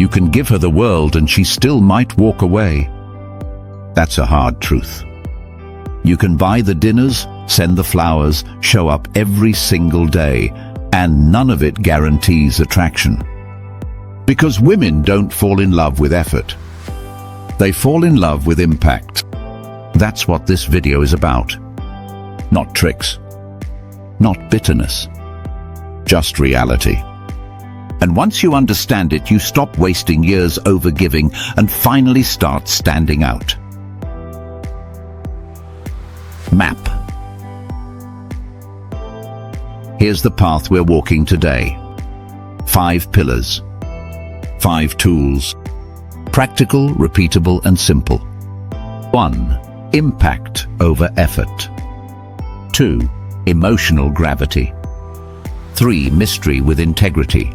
You can give her the world and she still might walk away. That's a hard truth. You can buy the dinners, send the flowers, show up every single day, and none of it guarantees attraction. Because women don't fall in love with effort. They fall in love with impact. That's what this video is about. Not tricks. Not bitterness. Just reality. And once you understand it, you stop wasting years overgiving and finally start standing out. Map. Here's the path we're walking today. 5 pillars. 5 tools. Practical, repeatable, and simple. 1. Impact over effort. 2. Emotional gravity. 3. Mystery with integrity.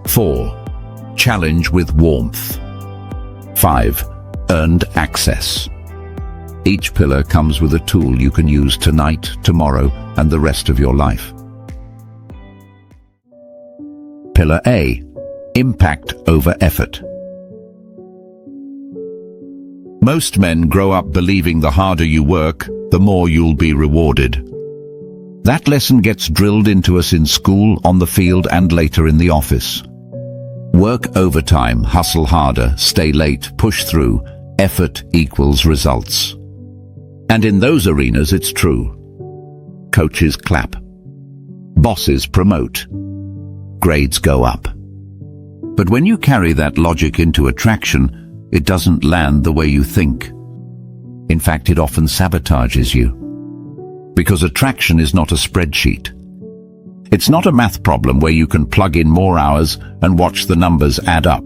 4. Challenge with warmth. 5. Earned access. Each pillar comes with a tool you can use tonight, tomorrow, and the rest of your life. Pillar A. Impact over effort. Most men grow up believing the harder you work, the more you'll be rewarded. That lesson gets drilled into us in school, on the field, and later in the office. Work overtime, hustle harder, stay late, push through. Effort equals results. And in those arenas, it's true. Coaches clap. Bosses promote. Grades go up. But when you carry that logic into attraction, it doesn't land the way you think. In fact, it often sabotages you. Because attraction is not a spreadsheet. It's not a math problem where you can plug in more hours and watch the numbers add up.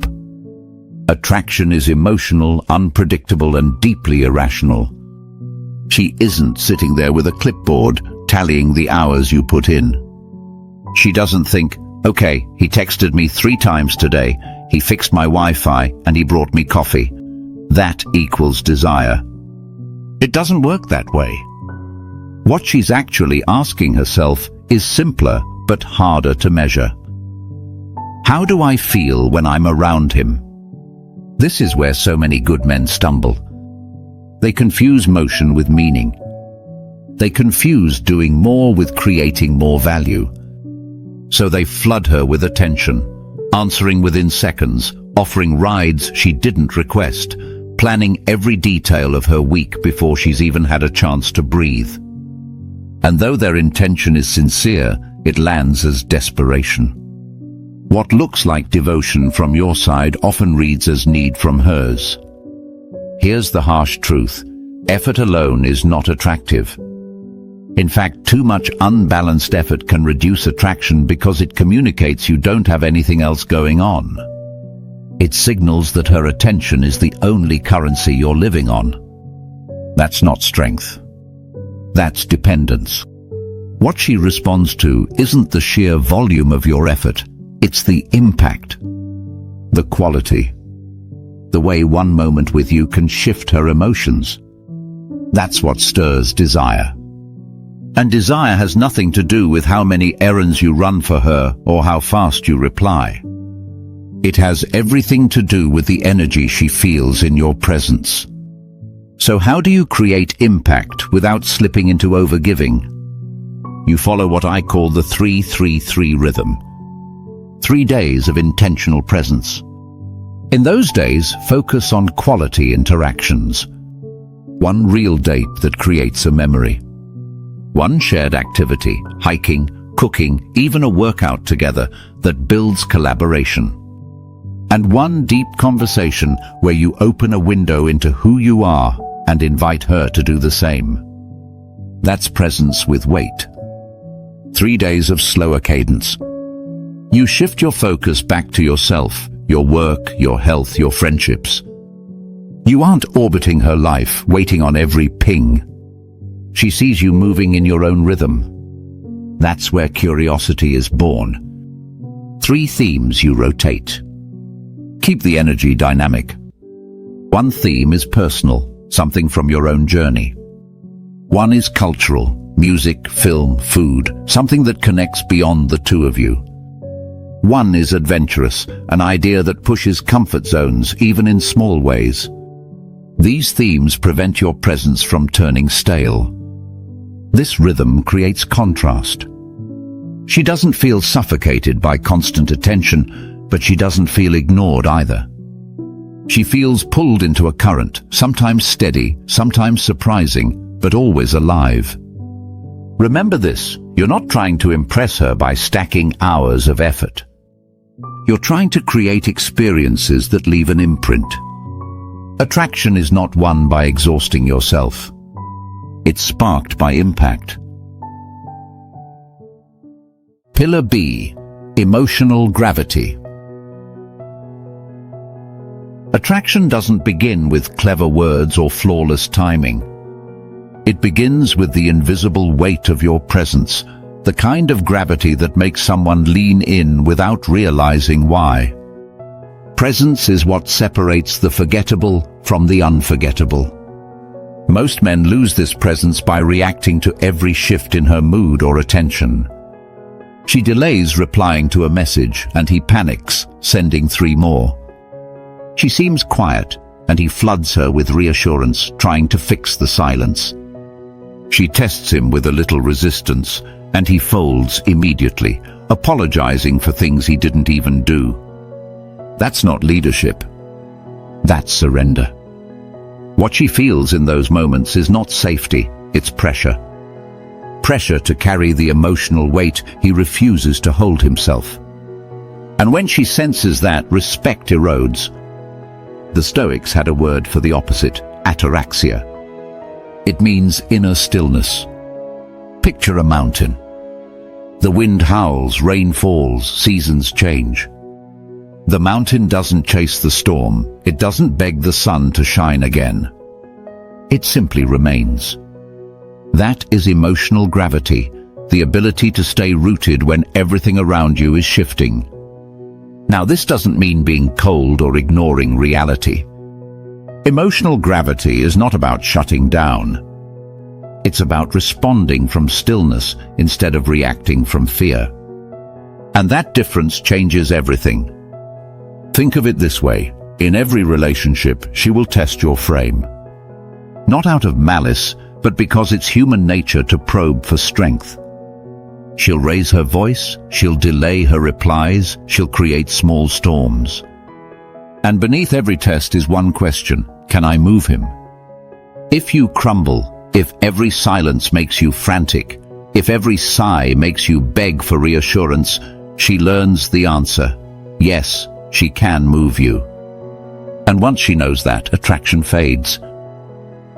Attraction is emotional, unpredictable, and deeply irrational. She isn't sitting there with a clipboard tallying the hours you put in. She doesn't think, okay, he texted me 3 times today, he fixed my Wi-Fi, and he brought me coffee. That equals desire. It doesn't work that way. What she's actually asking herself is simpler but harder to measure. How do I feel when I'm around him? This is where so many good men stumble. They confuse motion with meaning. They confuse doing more with creating more value. So they flood her with attention, answering within seconds, offering rides she didn't request, planning every detail of her week before she's even had a chance to breathe. And though their intention is sincere, it lands as desperation. What looks like devotion from your side often reads as need from hers. Here's the harsh truth. Effort alone is not attractive. In fact, too much unbalanced effort can reduce attraction because it communicates you don't have anything else going on. It signals that her attention is the only currency you're living on. That's not strength. That's dependence. What she responds to isn't the sheer volume of your effort, it's the impact, the quality, the way one moment with you can shift her emotions. That's what stirs desire. And desire has nothing to do with how many errands you run for her or how fast you reply. It has everything to do with the energy she feels in your presence. So how do you create impact without slipping into overgiving? You follow what I call the 3-3-3 rhythm. 3 days of intentional presence. In those days, focus on quality interactions. 1 real date that creates a memory. 1 shared activity, hiking, cooking, even a workout together that builds collaboration. And 1 deep conversation where you open a window into who you are and invite her to do the same. That's presence with weight. 3 days of slower cadence. You shift your focus back to yourself, your work, your health, your friendships. You aren't orbiting her life, waiting on every ping. She sees you moving in your own rhythm. That's where curiosity is born. 3 themes you rotate. Keep the energy dynamic. 1 theme is personal, something from your own journey. 1 is cultural, music, film, food, something that connects beyond the 2 of you. One is adventurous, an idea that pushes comfort zones, even in small ways. These themes prevent your presence from turning stale. This rhythm creates contrast. She doesn't feel suffocated by constant attention, but she doesn't feel ignored either. She feels pulled into a current, sometimes steady, sometimes surprising, but always alive. Remember this, you're not trying to impress her by stacking hours of effort. You're trying to create experiences that leave an imprint. Attraction is not won by exhausting yourself. It's sparked by impact. Pillar B, emotional gravity. Attraction doesn't begin with clever words or flawless timing. It begins with the invisible weight of your presence, the kind of gravity that makes someone lean in without realizing why. Presence is what separates the forgettable from the unforgettable. Most men lose this presence by reacting to every shift in her mood or attention. She delays replying to a message and he panics, sending 3 more. She seems quiet, and he floods her with reassurance, trying to fix the silence. She tests him with a little resistance, and he folds immediately, apologizing for things he didn't even do. That's not leadership. That's surrender. What she feels in those moments is not safety, it's pressure. Pressure to carry the emotional weight he refuses to hold himself. And when she senses that, respect erodes. The Stoics had a word for the opposite, ataraxia. It means inner stillness. Picture a mountain. The wind howls, rain falls, seasons change. The mountain doesn't chase the storm, it doesn't beg the sun to shine again. It simply remains. That is emotional gravity, the ability to stay rooted when everything around you is shifting. Now, this doesn't mean being cold or ignoring reality. Emotional gravity is not about shutting down. It's about responding from stillness instead of reacting from fear. And that difference changes everything. Think of it this way. In every relationship, she will test your frame. Not out of malice, but because it's human nature to probe for strength. She'll raise her voice, she'll delay her replies, she'll create small storms. And beneath every test is one question: can I move him? If you crumble, if every silence makes you frantic, if every sigh makes you beg for reassurance, she learns the answer. Yes, she can move you. And once she knows that, attraction fades.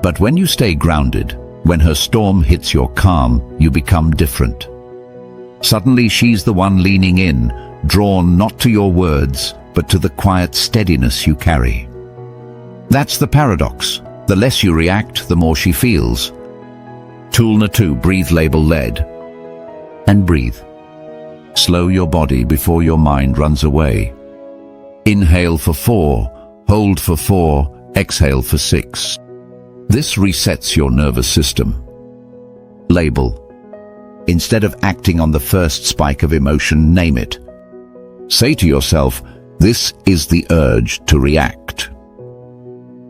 But when you stay grounded, when her storm hits your calm, you become different. Suddenly she's the one leaning in, drawn not to your words, but to the quiet steadiness you carry. That's the paradox. The less you react, the more she feels. Tool number 2, breathe label lead. And breathe. Slow your body before your mind runs away. Inhale for 4, hold for 4, exhale for 6. This resets your nervous system. Label. Instead of acting on the first spike of emotion, name it. Say to yourself, this is the urge to react.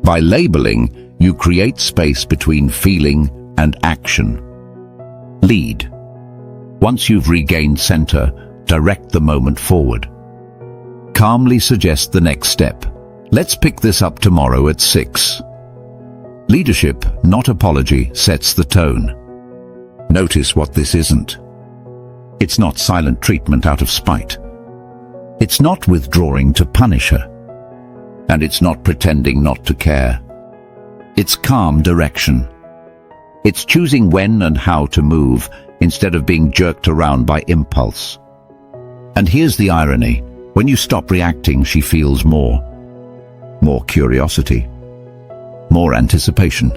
By labeling, you create space between feeling and action. Lead. Once you've regained center, direct the moment forward. Calmly suggest the next step. Let's pick this up tomorrow at 6. Leadership, not apology, sets the tone. Notice what this isn't. It's not silent treatment out of spite. It's not withdrawing to punish her. And it's not pretending not to care. It's calm direction. It's choosing when and how to move instead of being jerked around by impulse. And here's the irony. When you stop reacting, she feels more. More curiosity. More anticipation.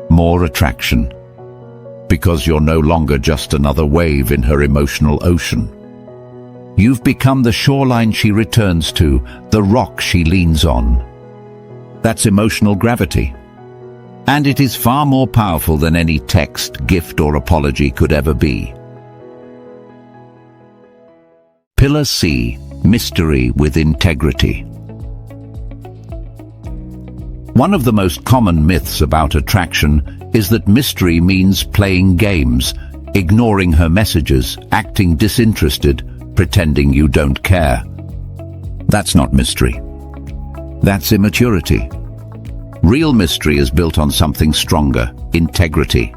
More attraction. Because you're no longer just another wave in her emotional ocean. You've become the shoreline she returns to, the rock she leans on. That's emotional gravity. And it is far more powerful than any text, gift, or apology could ever be. Pillar C, mystery with integrity. One of the most common myths about attraction is that mystery means playing games, ignoring her messages, acting disinterested, pretending you don't care. That's not mystery. That's immaturity. Real mystery is built on something stronger, integrity.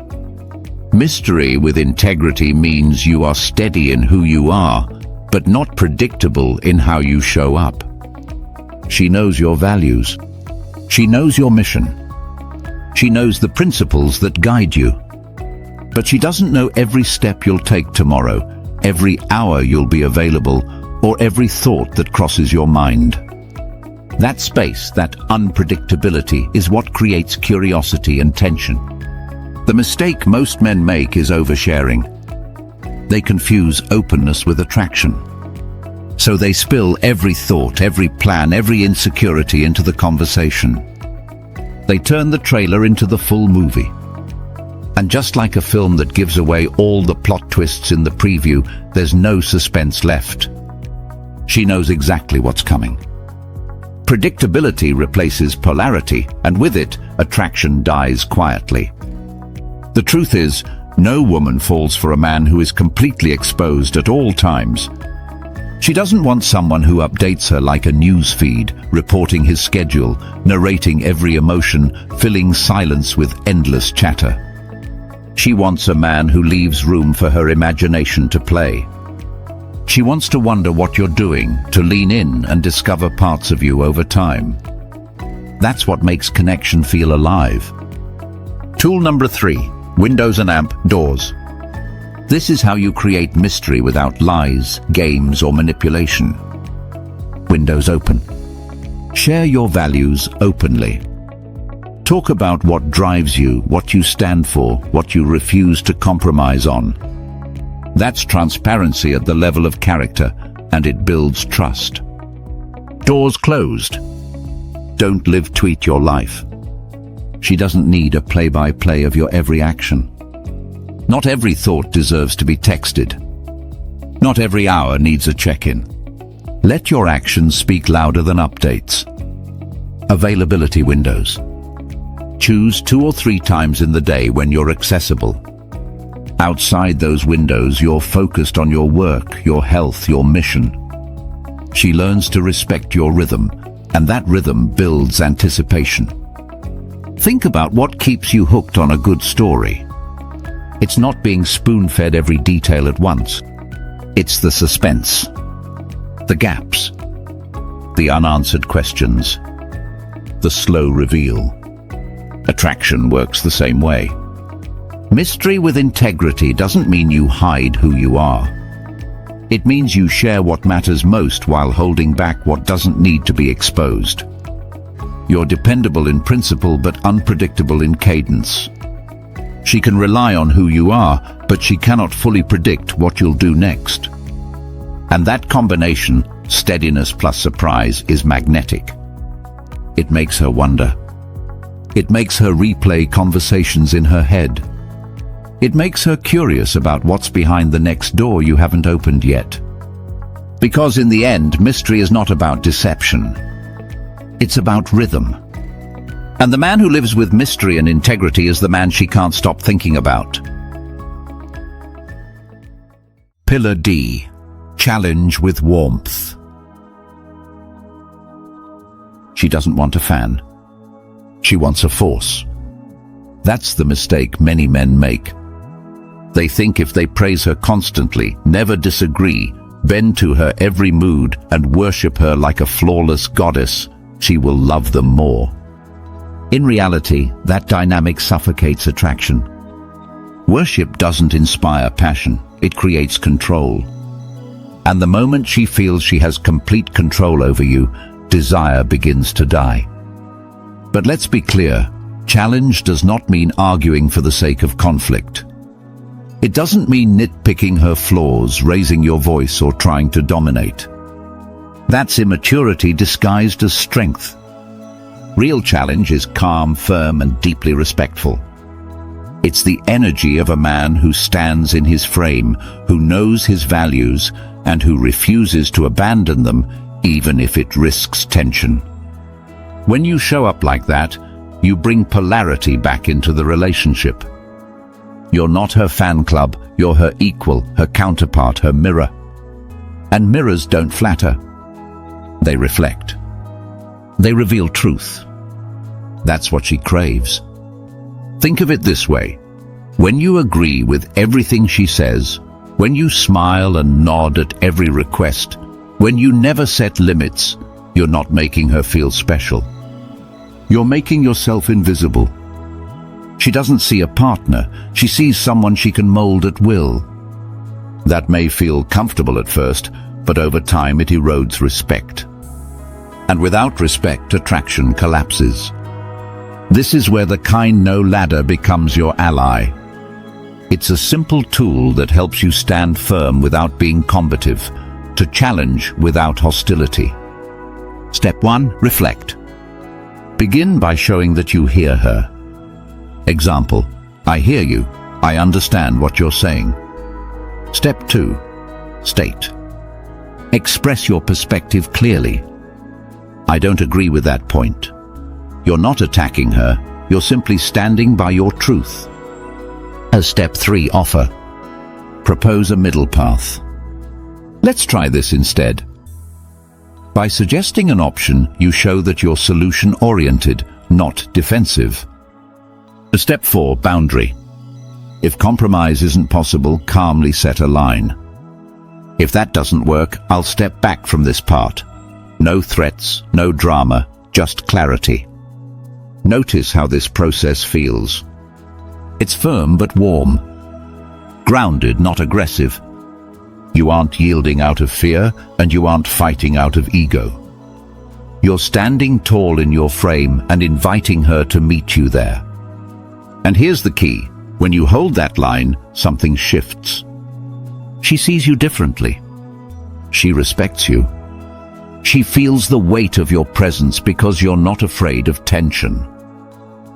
Mystery with integrity means you are steady in who you are, but not predictable in how you show up. She knows your values. She knows your mission. She knows the principles that guide you. But she doesn't know every step you'll take tomorrow, every hour you'll be available, or every thought that crosses your mind. That space, that unpredictability, is what creates curiosity and tension. The mistake most men make is oversharing. They confuse openness with attraction. So they spill every thought, every plan, every insecurity into the conversation. They turn the trailer into the full movie. And just like a film that gives away all the plot twists in the preview, there's no suspense left. She knows exactly what's coming. Predictability replaces polarity, and with it, attraction dies quietly. The truth is, no woman falls for a man who is completely exposed at all times. She doesn't want someone who updates her like a news feed, reporting his schedule, narrating every emotion, filling silence with endless chatter. She wants a man who leaves room for her imagination to play. She wants to wonder what you're doing, to lean in and discover parts of you over time. That's what makes connection feel alive. Tool number 3, windows and doors. This is how you create mystery without lies, games, or manipulation. Windows open. Share your values openly. Talk about what drives you, what you stand for, what you refuse to compromise on. That's transparency at the level of character, and it builds trust. Doors closed. Don't tweet your life. She doesn't need a play-by-play of your every action. Not every thought deserves to be texted. Not every hour needs a check-in. Let your actions speak louder than updates. Availability windows. Choose 2 or 3 times in the day when you're accessible. Outside those windows, you're focused on your work, your health, your mission. She learns to respect your rhythm, and that rhythm builds anticipation. Think about what keeps you hooked on a good story. It's not being spoon-fed every detail at once. It's the suspense, the gaps, the unanswered questions, the slow reveal. Attraction works the same way. Mystery with integrity doesn't mean you hide who you are. It means you share what matters most while holding back what doesn't need to be exposed. You're dependable in principle but unpredictable in cadence. She can rely on who you are, but she cannot fully predict what you'll do next. And that combination, steadiness plus surprise, is magnetic. It makes her wonder. It makes her replay conversations in her head. It makes her curious about what's behind the next door you haven't opened yet. Because in the end, mystery is not about deception. It's about rhythm. And the man who lives with mystery and integrity is the man she can't stop thinking about. Pillar D, challenge with warmth. She doesn't want a fan. She wants a force. That's the mistake many men make. They think if they praise her constantly, never disagree, bend to her every mood, and worship her like a flawless goddess, she will love them more. In reality, that dynamic suffocates attraction. Worship doesn't inspire passion, it creates control. And the moment she feels she has complete control over you, desire begins to die. But let's be clear, challenge does not mean arguing for the sake of conflict. It doesn't mean nitpicking her flaws, raising your voice, or trying to dominate. That's immaturity disguised as strength. Real challenge is calm, firm, and deeply respectful. It's the energy of a man who stands in his frame, who knows his values, and who refuses to abandon them, even if it risks tension. When you show up like that, you bring polarity back into the relationship. You're not her fan club, you're her equal, her counterpart, her mirror. And mirrors don't flatter. They reflect. They reveal truth. That's what she craves. Think of it this way. When you agree with everything she says, when you smile and nod at every request, when you never set limits, you're not making her feel special. You're making yourself invisible. She doesn't see a partner, she sees someone she can mold at will. That may feel comfortable at first, but over time it erodes respect. And without respect, attraction collapses. This is where the kind no ladder becomes your ally. It's a simple tool that helps you stand firm without being combative, to challenge without hostility. Step 1. Reflect. Begin by showing that you hear her. Example, I hear you. I understand what you're saying. Step 2. State. Express your perspective clearly. I don't agree with that point. You're not attacking her, you're simply standing by your truth. As step 3, offer. Propose a middle path. Let's try this instead. By suggesting an option, you show that you're solution-oriented, not defensive. Step 4, boundary. If compromise isn't possible, calmly set a line. If that doesn't work, I'll step back from this part. No threats, no drama, just clarity. Notice how this process feels. It's firm but warm. Grounded, not aggressive. You aren't yielding out of fear, and you aren't fighting out of ego. You're standing tall in your frame and inviting her to meet you there. And here's the key. When you hold that line, something shifts. She sees you differently. She respects you. She feels the weight of your presence because you're not afraid of tension.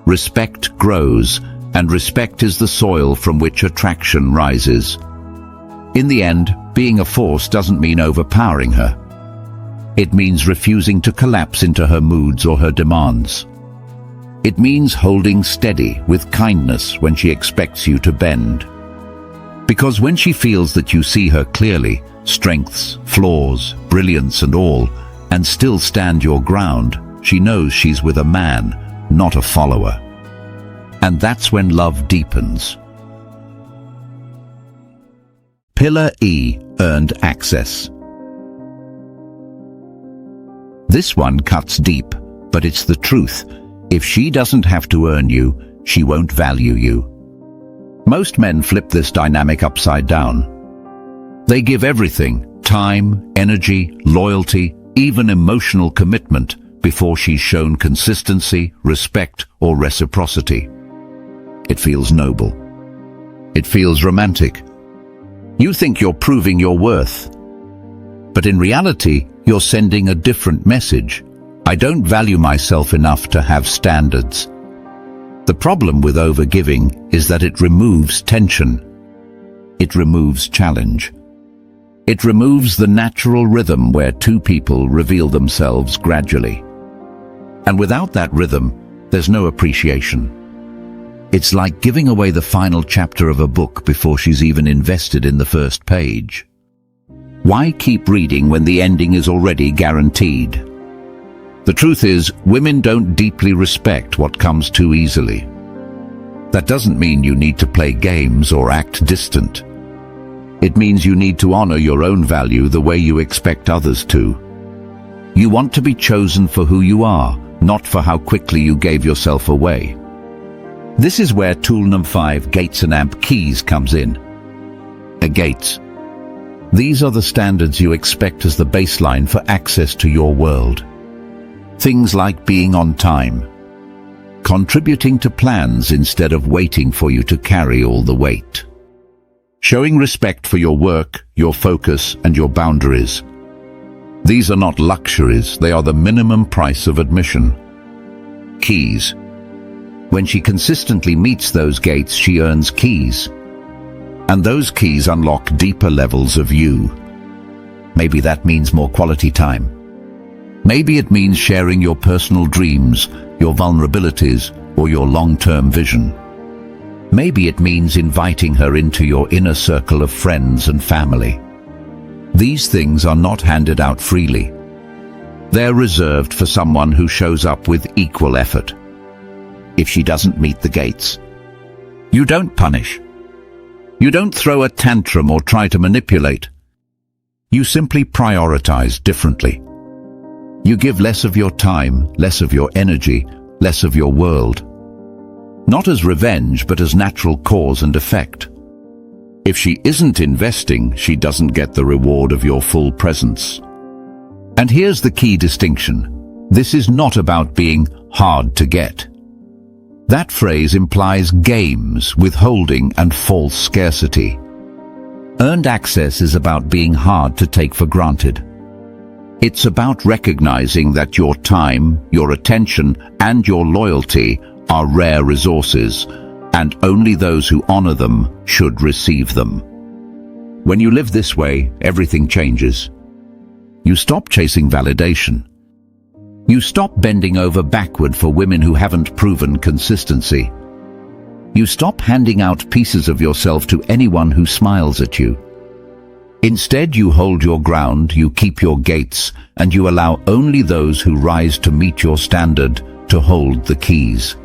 Respect grows, and respect is the soil from which attraction rises. In the end, being a force doesn't mean overpowering her. It means refusing to collapse into her moods or her demands. It means holding steady with kindness when she expects you to bend. Because when she feels that you see her clearly, strengths, flaws, brilliance and all, and still stand your ground, she knows she's with a man, not a follower. And that's when love deepens. Pillar E, earned access. This one cuts deep, but it's the truth. If she doesn't have to earn you, she won't value you. Most men flip this dynamic upside down. They give everything, time, energy, loyalty, even emotional commitment, before she's shown consistency, respect, or reciprocity. It feels noble. It feels romantic. You think you're proving your worth. But in reality, you're sending a different message. I don't value myself enough to have standards. The problem with overgiving is that it removes tension. It removes challenge. It removes the natural rhythm where two people reveal themselves gradually. And without that rhythm, there's no appreciation. It's like giving away the final chapter of a book before she's even invested in the first page. Why keep reading when the ending is already guaranteed? The truth is, women don't deeply respect what comes too easily. That doesn't mean you need to play games or act distant. It means you need to honor your own value the way you expect others to. You want to be chosen for who you are, not for how quickly you gave yourself away. This is where tool number 5, gates and amp keys, comes in. Gates. These are the standards you expect as the baseline for access to your world. Things like being on time, contributing to plans instead of waiting for you to carry all the weight, showing respect for your work, your focus, and your boundaries. These are not luxuries, they are the minimum price of admission. Keys. When she consistently meets those gates, she earns keys. And those keys unlock deeper levels of you. Maybe that means more quality time. Maybe it means sharing your personal dreams, your vulnerabilities, or your long-term vision. Maybe it means inviting her into your inner circle of friends and family. These things are not handed out freely. They're reserved for someone who shows up with equal effort. If she doesn't meet the gates, you don't punish. You don't throw a tantrum or try to manipulate. You simply prioritize differently. You give less of your time, less of your energy, less of your world. Not as revenge, but as natural cause and effect. If she isn't investing, she doesn't get the reward of your full presence. And here's the key distinction. This is not about being hard to get. That phrase implies games, withholding, and false scarcity. Earned access is about being hard to take for granted. It's about recognizing that your time, your attention, and your loyalty are rare resources, and only those who honor them should receive them. When you live this way, everything changes. You stop chasing validation. You stop bending over backward for women who haven't proven consistency. You stop handing out pieces of yourself to anyone who smiles at you. Instead, you hold your ground, you keep your gates, and you allow only those who rise to meet your standard to hold the keys.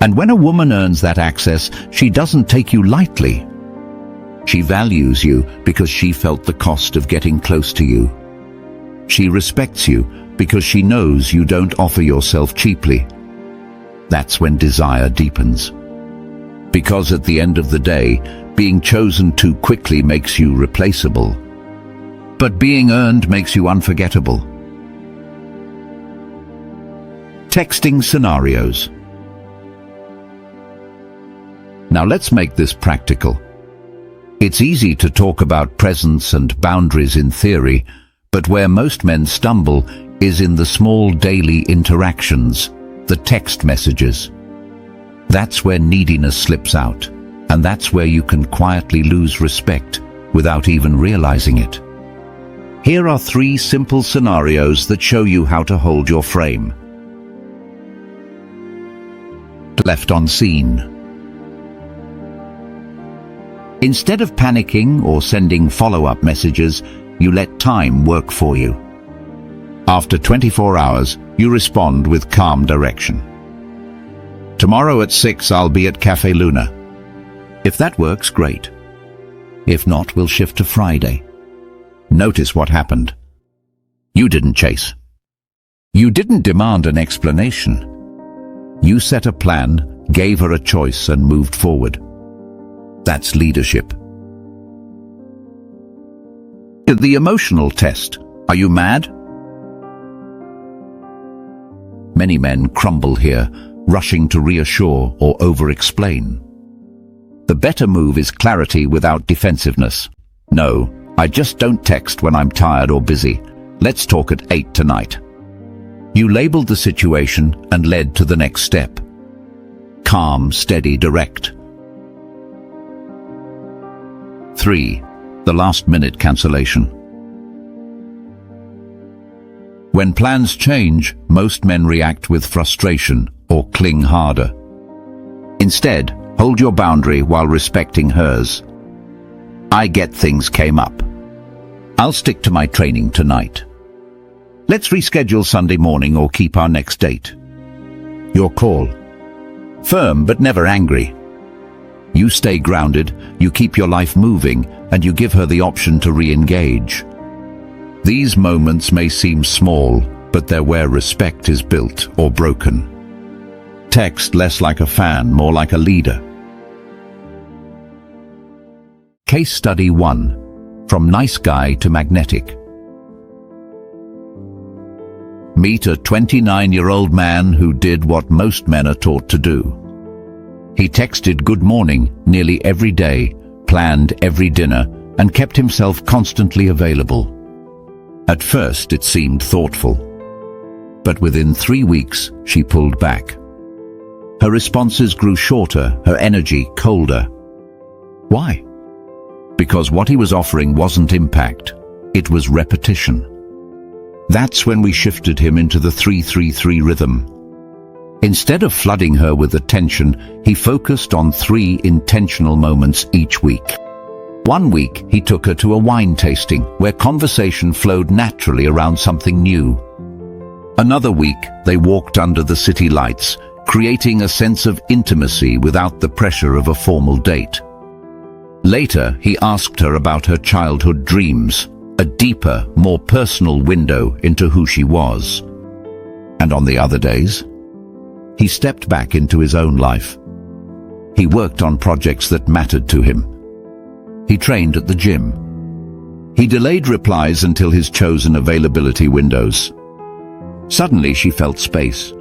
And when a woman earns that access, she doesn't take you lightly. She values you because she felt the cost of getting close to you. She respects you because she knows you don't offer yourself cheaply. That's when desire deepens. Because at the end of the day, being chosen too quickly makes you replaceable. But being earned makes you unforgettable. Texting scenarios. Now let's make this practical. It's easy to talk about presence and boundaries in theory, but where most men stumble is in the small daily interactions, the text messages. That's where neediness slips out, and that's where you can quietly lose respect without even realizing it. Here are 3 simple scenarios that show you how to hold your frame. Left on scene. Instead of panicking or sending follow-up messages, you let time work for you. After 24 hours, you respond with calm direction. Tomorrow at 6, I'll be at Cafe Luna. If that works, great. If not, we'll shift to Friday. Notice what happened. You didn't chase. You didn't demand an explanation. You set a plan, gave her a choice, and moved forward. That's leadership. The emotional test. Are you mad? Many men crumble here, rushing to reassure or over-explain. The better move is clarity without defensiveness. No, I just don't text when I'm tired or busy. Let's talk at 8 tonight. You labeled the situation and led to the next step. Calm, steady, direct. 3. The last-minute cancellation. When plans change, most men react with frustration or cling harder. Instead, hold your boundary while respecting hers. I get things came up. I'll stick to my training tonight. Let's reschedule Sunday morning or keep our next date. Your call. Firm but never angry. You stay grounded, you keep your life moving, and you give her the option to re-engage. These moments may seem small, but they're where respect is built or broken. Text less like a fan, more like a leader. Case Study 1. From nice guy to magnetic. Meet a 29-year-old man who did what most men are taught to do. He texted good morning nearly every day, planned every dinner, and kept himself constantly available. At first it seemed thoughtful, but within 3 weeks she pulled back. Her responses grew shorter, her energy colder. Why? Because what he was offering wasn't impact, it was repetition. That's when we shifted him into the 3-3-3 rhythm. Instead of flooding her with attention, he focused on 3 intentional moments each week. One week, he took her to a wine tasting, where conversation flowed naturally around something new. Another week, they walked under the city lights, creating a sense of intimacy without the pressure of a formal date. Later, he asked her about her childhood dreams, a deeper, more personal window into who she was. And on the other days, he stepped back into his own life. He worked on projects that mattered to him. He trained at the gym. He delayed replies until his chosen availability windows. Suddenly she felt space.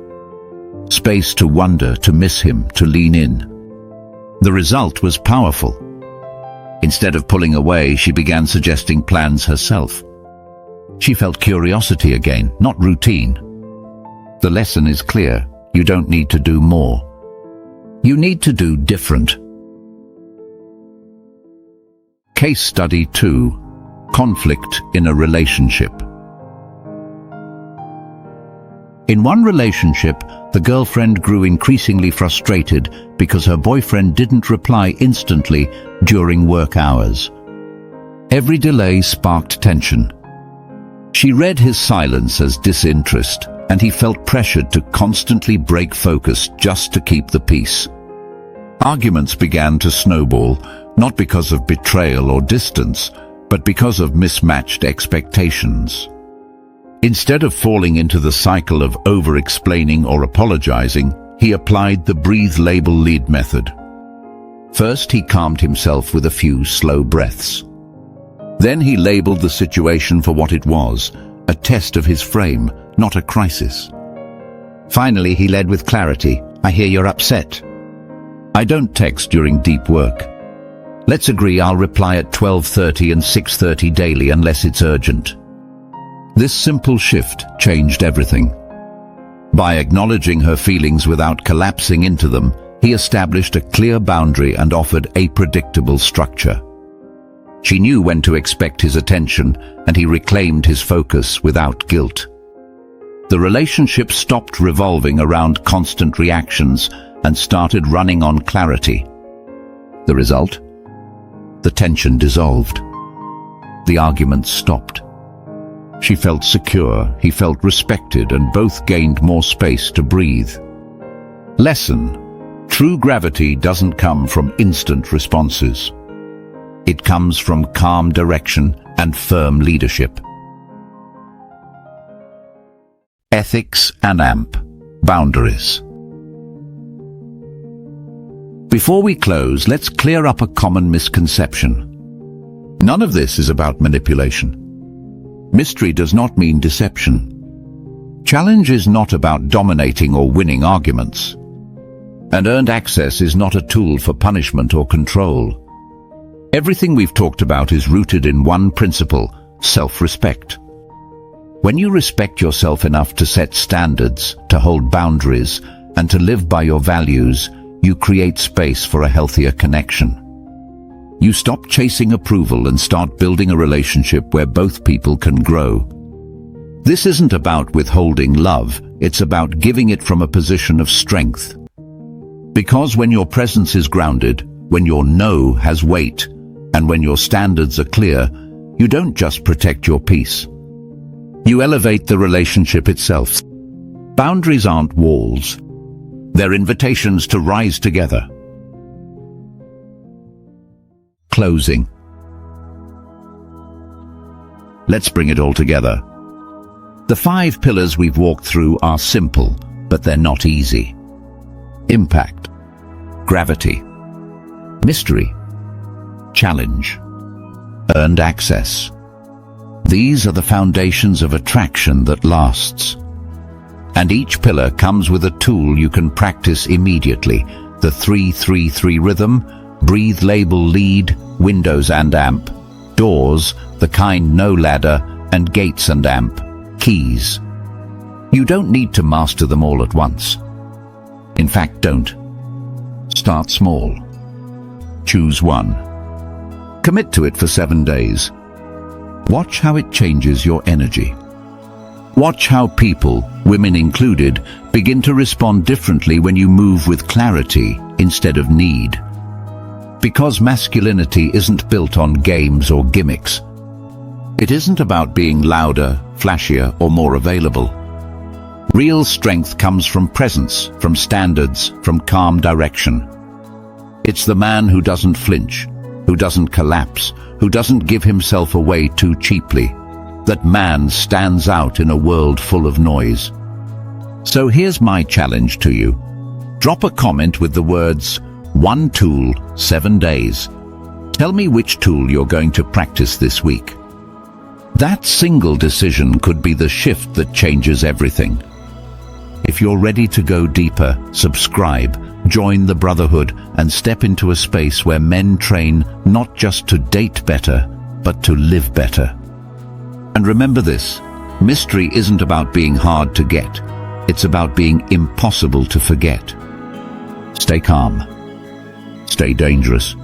Space to wonder, to miss him, to lean in. The result was powerful. Instead of pulling away, she began suggesting plans herself. She felt curiosity again, not routine. The lesson is clear. You don't need to do more. You need to do different. Case Study 2. Conflict in a relationship. In one relationship, the girlfriend grew increasingly frustrated because her boyfriend didn't reply instantly during work hours. Every delay sparked tension. She read his silence as disinterest, and he felt pressured to constantly break focus just to keep the peace. Arguments began to snowball, not because of betrayal or distance, but because of mismatched expectations. Instead of falling into the cycle of over-explaining or apologizing, he applied the breathe, label, lead method. First, he calmed himself with a few slow breaths. Then he labeled the situation for what it was, a test of his frame, not a crisis. Finally, he led with clarity. I hear you're upset. I don't text during deep work. Let's agree I'll reply at 12:30 and 6:30 daily unless it's urgent. This simple shift changed everything. By acknowledging her feelings without collapsing into them, he established a clear boundary and offered a predictable structure. She knew when to expect his attention, and he reclaimed his focus without guilt. The relationship stopped revolving around constant reactions and started running on clarity. The result? The tension dissolved. The arguments stopped. She felt secure, he felt respected, and both gained more space to breathe. Lesson: true gravity doesn't come from instant responses. It comes from calm direction and firm leadership. Ethics and AMP. Boundaries. Before we close, let's clear up a common misconception. None of this is about manipulation. Mystery does not mean deception. Challenge is not about dominating or winning arguments. And earned access is not a tool for punishment or control. Everything we've talked about is rooted in one principle: self-respect. When you respect yourself enough to set standards, to hold boundaries, and to live by your values, you create space for a healthier connection. You stop chasing approval and start building a relationship where both people can grow. This isn't about withholding love, it's about giving it from a position of strength. Because when your presence is grounded, when your no has weight, and when your standards are clear, you don't just protect your peace. You elevate the relationship itself. Boundaries aren't walls. They're invitations to rise together. Closing. Let's bring it all together. The 5 pillars we've walked through are simple, but they're not easy. Impact, gravity, mystery, challenge, earned access. These are the foundations of attraction that lasts. And each pillar comes with a tool you can practice immediately: the 3-3-3 rhythm, breathe, label, lead, windows and amp, doors, the kind no ladder, and gates and amp, keys. You don't need to master them all at once. In fact, don't. Start small. Choose one. Commit to it for 7 days. Watch how it changes your energy. Watch how people, women included, begin to respond differently when you move with clarity instead of need. Because masculinity isn't built on games or gimmicks. It isn't about being louder, flashier, or more available. Real strength comes from presence, from standards, from calm direction. It's the man who doesn't flinch, who doesn't collapse, who doesn't give himself away too cheaply. That man stands out in a world full of noise. So here's my challenge to you. Drop a comment with the words, "One tool, 7 days." Tell me which tool you're going to practice this week. That single decision could be the shift that changes everything. If you're ready to go deeper, subscribe, join the brotherhood, and step into a space where men train not just to date better, but to live better. And remember this, mystery isn't about being hard to get. It's about being impossible to forget. Stay calm, stay dangerous,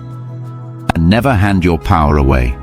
and never hand your power away.